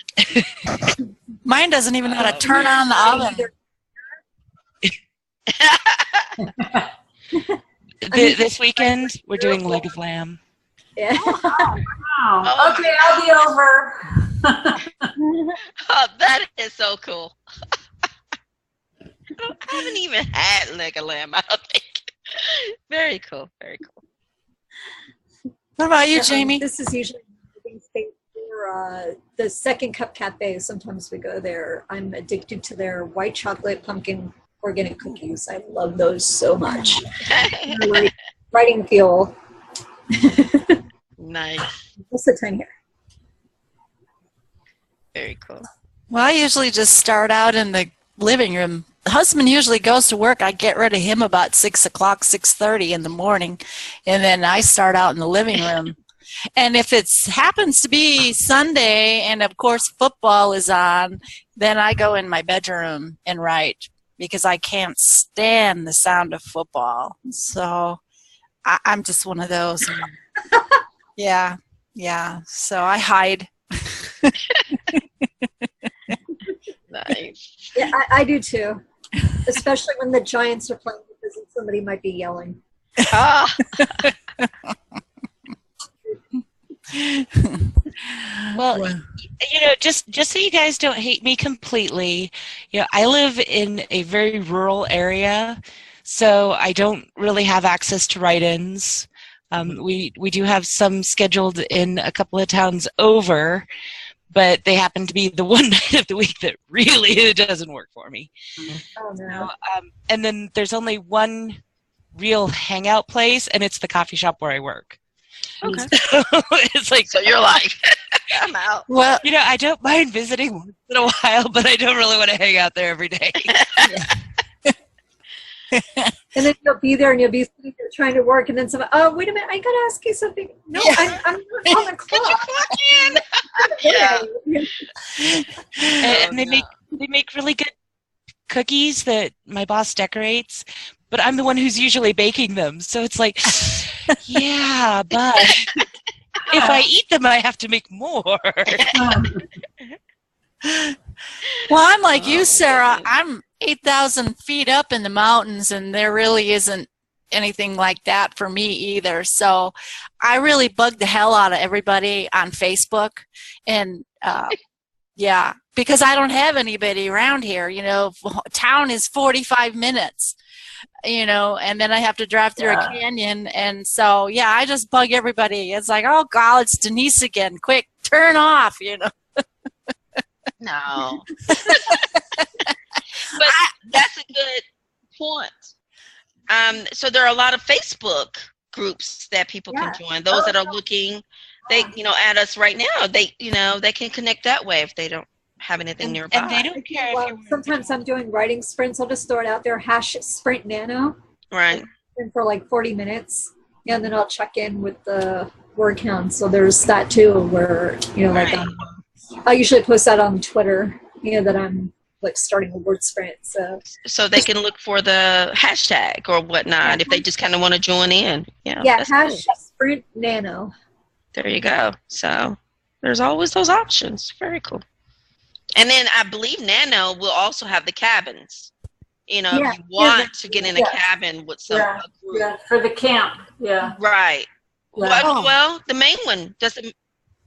Mine doesn't even know how to turn on the oven. This weekend we're doing leg of lamb. Yeah. Wow. Okay, I'll be over. Oh, that is so cool. I haven't even had leg of lamb, I don't think. Very cool, very cool. What about you, Jamie? This is usually for the Second Cup Cafe. Sometimes we go there. I'm addicted to their white chocolate pumpkin organic cookies. I love those so much. Like writing fuel. Nice. Just a tiny here. Very cool. Well, I usually just start out in the living room. The husband usually goes to work. I get rid of him about 6 o'clock, 6:30 in the morning, and then I start out in the living room. And if it happens to be Sunday and, of course, football is on, then I go in my bedroom and write because I can't stand the sound of football. So I'm just one of those. Yeah. So I hide. Nice. Yeah, I do too. Especially when the Giants are playing because somebody might be yelling. Ah. Well, just so you guys don't hate me completely, I live in a very rural area, so I don't really have access to write-ins. We do have some scheduled in a couple of towns over, but they happen to be the one night of the week that really doesn't work for me. Oh, no. And then there's only one real hangout place, and it's the coffee shop where I work. Okay. So it's like, So you're like, I'm out. Well, I don't mind visiting once in a while, but I don't really want to hang out there every day. And then you'll be there and you'll be sitting there trying to work, and then someone, oh, wait a minute, I got to ask you something. No, Yeah. I'm not on the clock. Could you clock in? Yeah. And they make really good cookies that my boss decorates, but I'm the one who's usually baking them. So it's like, yeah, but if I eat them, I have to make more. Well, I'm like you, Sarah. I'm 8,000 feet up in the mountains, and there really isn't anything like that for me either. So I really bug the hell out of everybody on Facebook. And yeah, because I don't have anybody around here. You know, town is 45 minutes, you know, and then I have to drive through a canyon. And so, yeah, I just bug everybody. It's like, oh, God, it's Denise again. Quick, turn off, you know. No. But that's a good point. So there are a lot of Facebook groups that people can join. Those that are looking, they, you know, add us right now. They, you know, they can connect that way if they don't have anything nearby. And they don't care if you're sometimes I'm doing writing sprints. I'll just throw it out there, #sprint nano. Right. And for like 40 minutes. And then I'll check in with the word count. So there's that too, where, you know, like I usually post that on Twitter, you know, that I'm like starting a word sprint. So they can look for the hashtag or whatnot if they just kind of want to join in. Yeah, #sprint nano. There you go. So there's always those options. Very cool. And then I believe Nano will also have the cabins. You know, if you want to get in a cabin with some group. Yeah, for the camp. Yeah. Right. Well, the main one doesn't.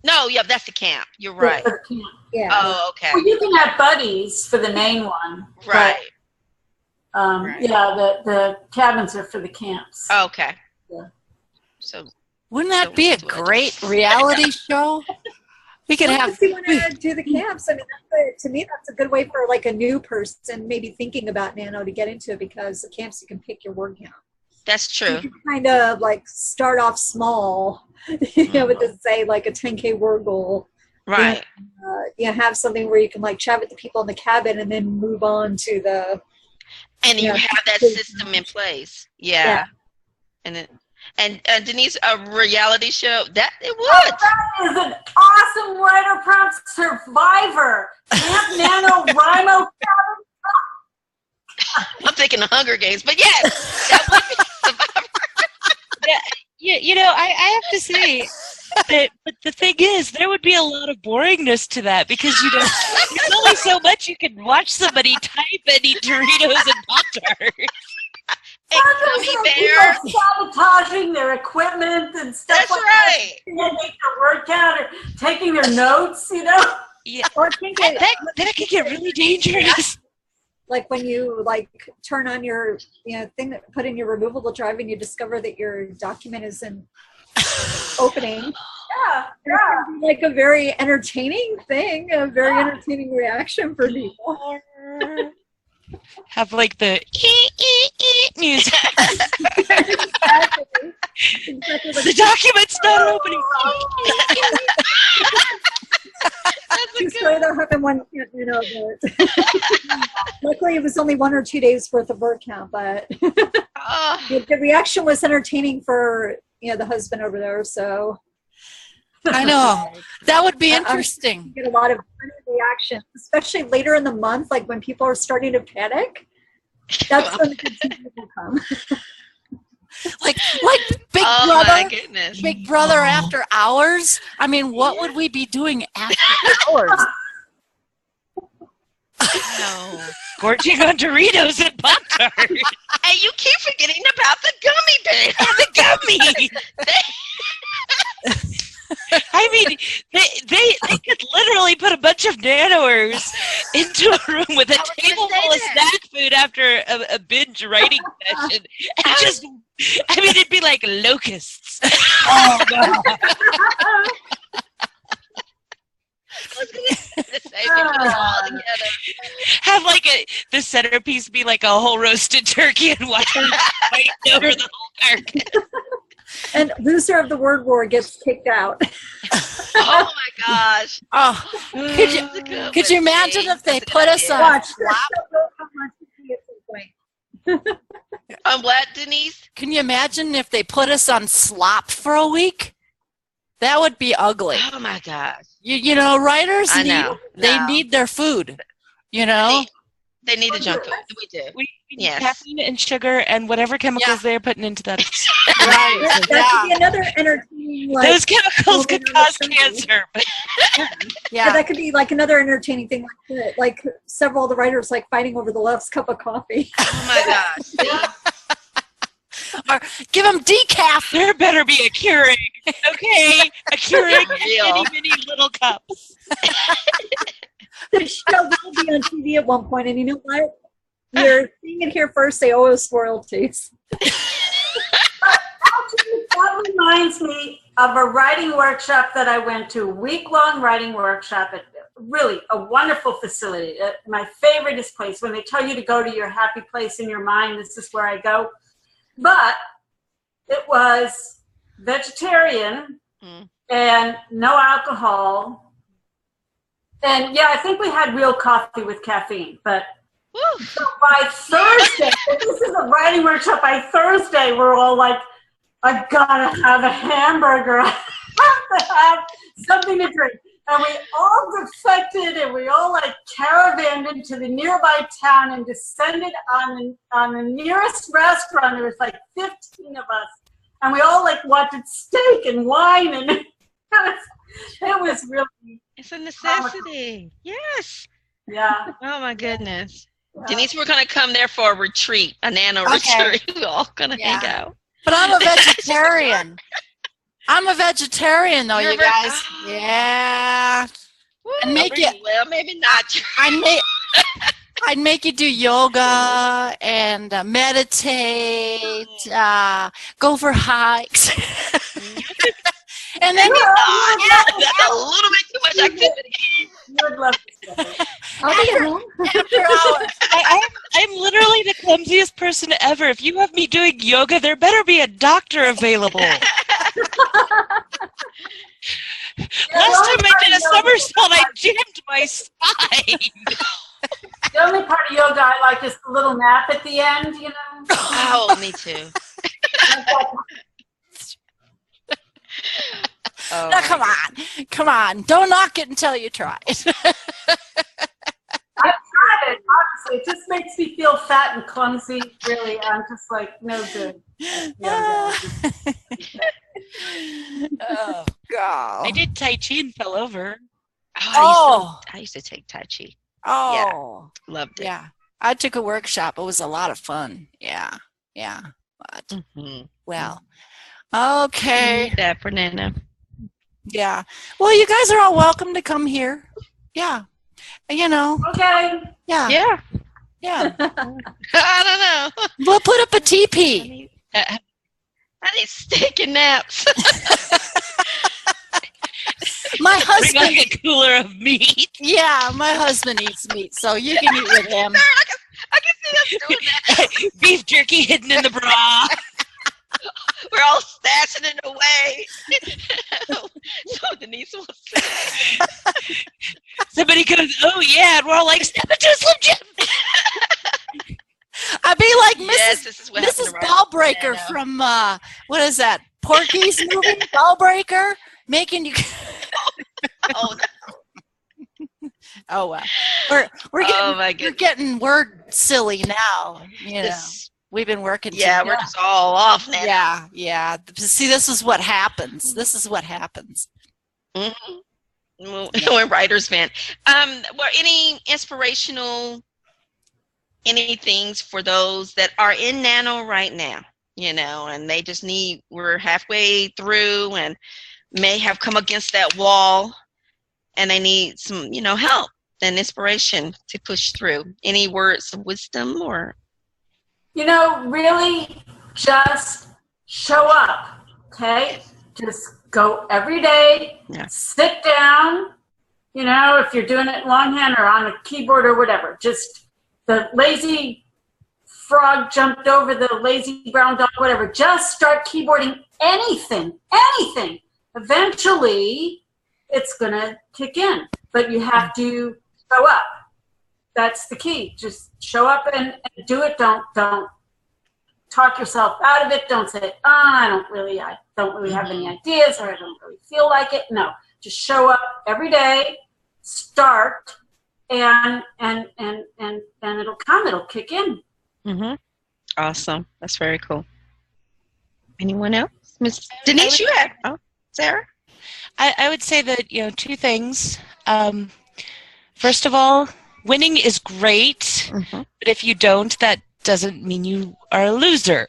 No, yeah, that's the camp. You're right. For the camp. Yeah. Oh, okay. Well, you can have buddies for the main one. Right. But, yeah, the cabins are for the camps. Okay. Yeah. So. Wouldn't that be a great reality show? We could have. If you want to do the camps, I mean, to me, that's a good way for like a new person maybe thinking about Nano to get into it, because the camps you can pick your word count. That's true. You can kind of like start off small, you know, with say like a 10K word goal. Right. You have something where you can like chat with the people in the cabin and then move on to the. And you have that system in place. Yeah. And Denise, a reality show, that it would. Oh, that is an awesome writer prompt Survivor. Camp NaNoWRIMO. I'm thinking of Hunger Games, but yes, that would be Survivor. Yeah, you know, I have to say that, but the thing is, there would be a lot of boringness to that, because, you know, there's only so much you can watch somebody type and eat Doritos and Pop-Tarts. Bear. Sabotaging their equipment and stuff. That's like right. That. Taking their word count or taking their notes, you know. Yeah, or that could get really dangerous. Like when you like turn on your thing that put in your removable drive and you discover that your document isn't opening. Yeah. Like a very entertaining thing, a very entertaining reaction for people. Have like the music. Exactly. The document's not opening. Sorry, that happened one. You know, luckily it was only 1 or 2 days worth of word count, but the reaction was entertaining for the husband over there. So I know that would be interesting. Get a lot of reaction, especially later in the month, like when people are starting to panic. That's when the good will come. like Big Brother. My goodness. Big Brother after hours. I mean, what would we be doing after hours? No. Gorging on Doritos and Pop-Tarts. Hey, you keep forgetting about the gummy bear. The gummy. I mean, they could literally put a bunch of nanowers into a room with a table full of snack food after a binge writing session. And just, I mean, it'd be like locusts. Oh, no. Have like the centerpiece be like a whole roasted turkey and watch them fight over the whole carcass. And loser of the word war gets kicked out. Oh my gosh! Oh, could you imagine if they put us on slop? On what, Denise? Can you imagine if they put us on slop for a week? That would be ugly. Oh my gosh! You know, writers they need their food. You know, they need the junk food. We do. We need caffeine and sugar and whatever chemicals they're putting into that. Right. That could be another entertaining. Like, those chemicals could cause cancer. But yeah, that could be like another entertaining thing, like several of the writers like fighting over the last cup of coffee. Oh my gosh! Or give them decaf. There better be a Keurig, okay? A Keurig in many little cups. The show will be on TV at one point, and you know what? You're seeing it here first. They owe us royalties. Actually, that reminds me of a writing workshop that I went to, a week-long writing workshop at really a wonderful facility. My favorite is place. When they tell you to go to your happy place in your mind, this is where I go. But it was vegetarian and no alcohol. And yeah, I think we had real coffee with caffeine. But so by Thursday, this is a writing workshop, by Thursday, we're all like, I gotta have a hamburger. I have to have something to drink. And we all defected and we all like caravanned into the nearby town and descended on the nearest restaurant. There was like 15 of us. And we all like wanted steak and wine, and it was really. It's a necessity. Yes. Yeah. Oh my goodness. Yeah. Denise, we're gonna come there for a retreat, a nano retreat. We're all gonna hang out. But I'm a vegetarian. I'm a vegetarian, though, you guys. Yeah. And make it. Well, maybe not. I'd make you do yoga and meditate, go for hikes. And then that's a little bit too much activity. You would love this. After hours. I'm literally the clumsiest person ever. If you have me doing yoga, there better be a doctor available. Last time I did a somersault, I jammed my spine. The only part of yoga I like is the little nap at the end, you know? Oh, me too. Oh, no, come on. Don't knock it until you try it. I've tried it, honestly. It just makes me feel fat and clumsy. Really, I'm just like, no good. Oh, God. I did Tai Chi and fell over. I used to take Tai Chi. Oh. Yeah, loved it. Yeah. I took a workshop. It was a lot of fun. Yeah. But, well, okay. That for Nana. Yeah. Well, you guys are all welcome to come here. Yeah. You know. Okay. Yeah. I don't know. We'll put up a teepee. I need steak and naps. My husband. Bring like a cooler of meat. Yeah, my husband eats meat, so you can eat with him. I can see us doing that. Beef jerky hidden in the bra. We're all stashing it away. So Denise wants to. Somebody goes, oh yeah, and we're all like, step into a Slim Jim. I'd be like Mrs. Ballbreaker from, what is that, Porky's movie, Ballbreaker? Making you... Oh, no. Oh, wow. We're getting word silly now, you know. We've been working. Yeah, we're just all off now. Yeah. See, this is what happens. We're writers, man. Were any inspirational things for those that are in Nano right now, you know, and they just we're halfway through and may have come against that wall and they need some, you know, help and inspiration to push through? Any words of wisdom or? You know, really just show up, okay? Just go every day, sit down, you know, if you're doing it longhand or on a keyboard or whatever. Just the lazy frog jumped over the lazy brown dog, whatever. Just start keyboarding anything. Eventually, it's going to kick in, but you have to show up. That's the key. Just show up and do it. Don't talk yourself out of it. Don't say, I don't really have any ideas, or I don't really feel like it. No, just show up every day, start, and it'll come. It'll kick in. Awesome. That's very cool. Anyone else? Miss Denise, you have? Oh, Sarah? I would say that, you know, two things. First of all, winning is great, but if you don't, that doesn't mean you are a loser.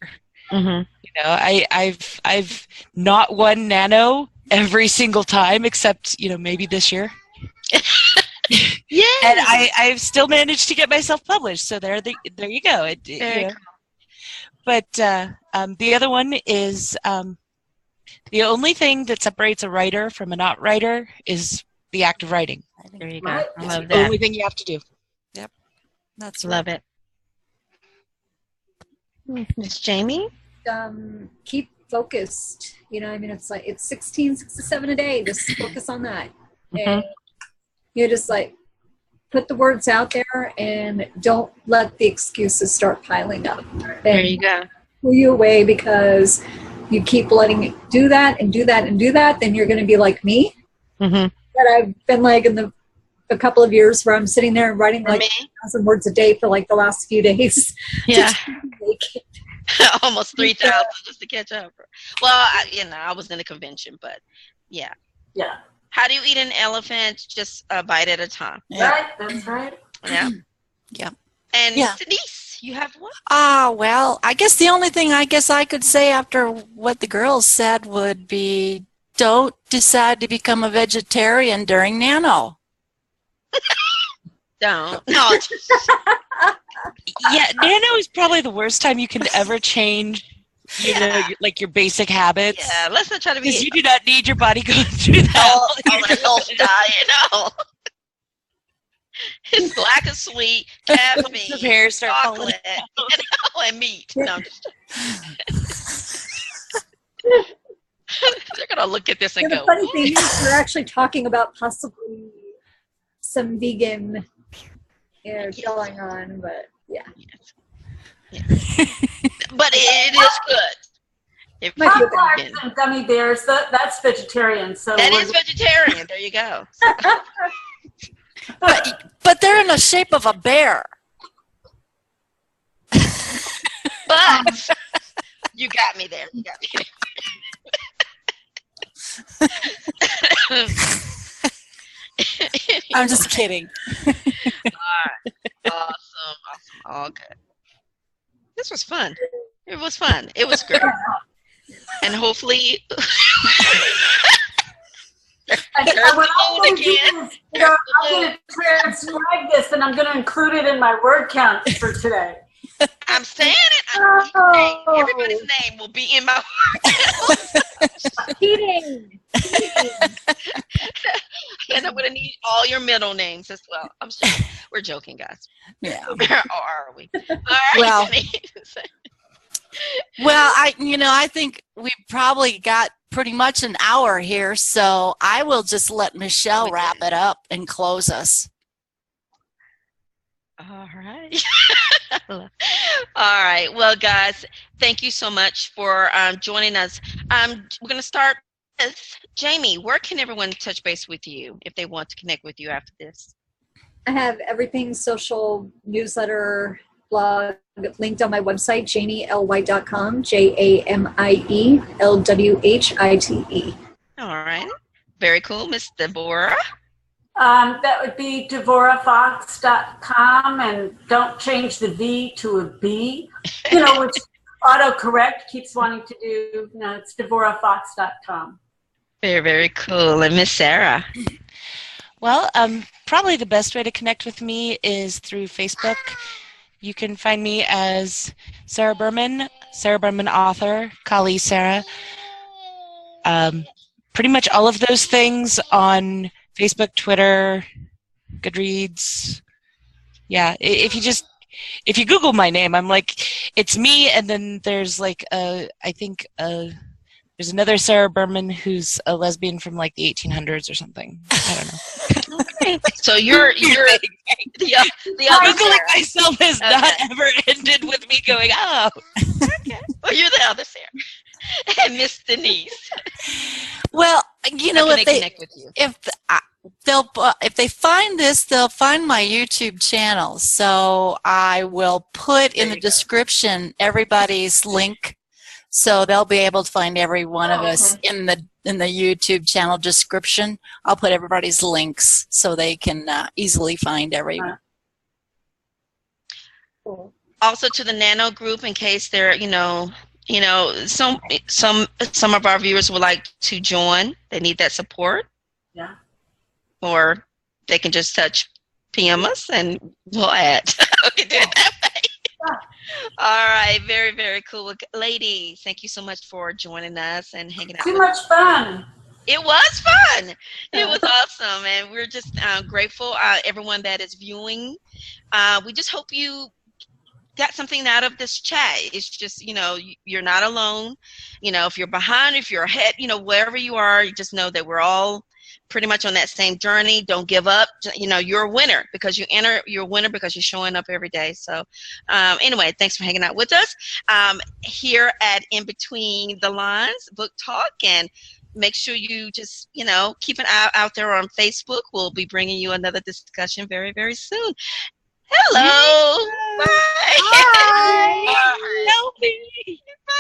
You know, I've not won Nano every single time, except, you know, maybe this year. Yeah. And I've still managed to get myself published. So there you go. Very cool. But the other one is the only thing that separates a writer from a not writer is the act of writing. There you go. Right. I It's love the that. only thing you have to do. That's Love it. Miss Jamie? Keep focused. You know, I mean, it's like it's 16, 67 a day. Just focus on that. And you just like put the words out there and don't let the excuses start piling up. There you go. Pull you away because you keep letting it do that and do that and do that, then you're going to be like me. Mm-hmm. But I've been like in a couple of years where I'm sitting there and writing like 1,000 words a day for like the last few days. Yeah. To make it. Almost 3,000 just to catch up. Well, I was in a convention, but yeah. Yeah. How do you eat an elephant? Just a bite at a time. Yeah. Right. That's right. Yeah. Yeah. And Yeah. Denise, you have one? Well, I guess the only thing I could say after what the girls said would be don't decide to become a vegetarian during Nano. Don't. No. Yeah, Nano is probably the worst time you can ever change, like your basic habits. Yeah, let's not try to be Because you do not need your body going through that. all that health diet. No. It's black and sweet, caffeine, Your hair start falling chocolate, and meat. No, I'm just they're gonna look at this and The go, funny thing is we're actually talking about possibly some vegan going on, but yeah. but it is good. If Might be you're a Pop-Tarts vegan. and gummy bears, that's vegetarian. So That is vegetarian. There you go. But they're in the shape of a bear. But you got me there. You got me there. I'm just kidding. Awesome. All good. This was fun. It was fun. It was great. And hopefully And what I'm going to do is, I'm going to transcribe this and I'm going to include it in my word count for today. I'm saying it. Everybody's name will be in my Cheating. and I'm going to need all your middle names as well. I'm sorry. We're joking, guys. Yeah. Or are we? All right. Well- Denise. Well, I think we probably got pretty much an hour here, so I will just let Michelle wrap it up and close us. All right. All right. Well, guys, thank you so much for joining us. We're going to start with Jamie. Where can everyone touch base with you if they want to connect with you after this? I have everything social, newsletter, blog linked on my website, jamielwhite.com, JAMIELWHITE. All right. Very cool. Miss Deborah. That would be DevorahFox.com, and don't change the V to a B, which autocorrect keeps wanting to do. No, it's DevorahFox.com. Very, very cool. And Miss Sarah. Well, probably the best way to connect with me is through Facebook. You can find me as Sarah Buhrman author, Kali Sarah. Pretty much all of those things on Facebook, Twitter, Goodreads. Yeah, if you Google my name, I'm like, it's me, and then there's like there's another Sarah Buhrman who's a lesbian from like the 1800s or something. I don't know. So you're the other Googling Sarah. myself has not ever ended with me going, oh. Okay. Well, you're the other Sarah. And Miss Denise. Well, How can they connect with you? if they find this, they'll find my YouTube channel. So I will put in the description everybody's link, so they'll be able to find every one of us in the YouTube channel description. I'll put everybody's links so they can easily find everyone. Cool. Also to the Nano group, in case they're some of our viewers would like to join. They need that support. Yeah. Or they can just PM us and we'll add. We can do it that way. All right, very, very cool. Ladies, thank you so much for joining us and hanging out. Too much fun. It was fun. It was awesome, and we're just grateful. Everyone that is viewing, we just hope you got something out of this chat. It's just, you're not alone. If you're behind, if you're ahead, wherever you are, you just know that we're all pretty much on that same journey. Don't give up. You're a winner because you're a winner because you're showing up every day. So anyway, thanks for hanging out with us here at In Between the Lines Book Talk, and make sure you just, keep an eye out there on Facebook. We'll be bringing you another discussion very, very soon. Hello. Bye. Bye. Bye. Bye.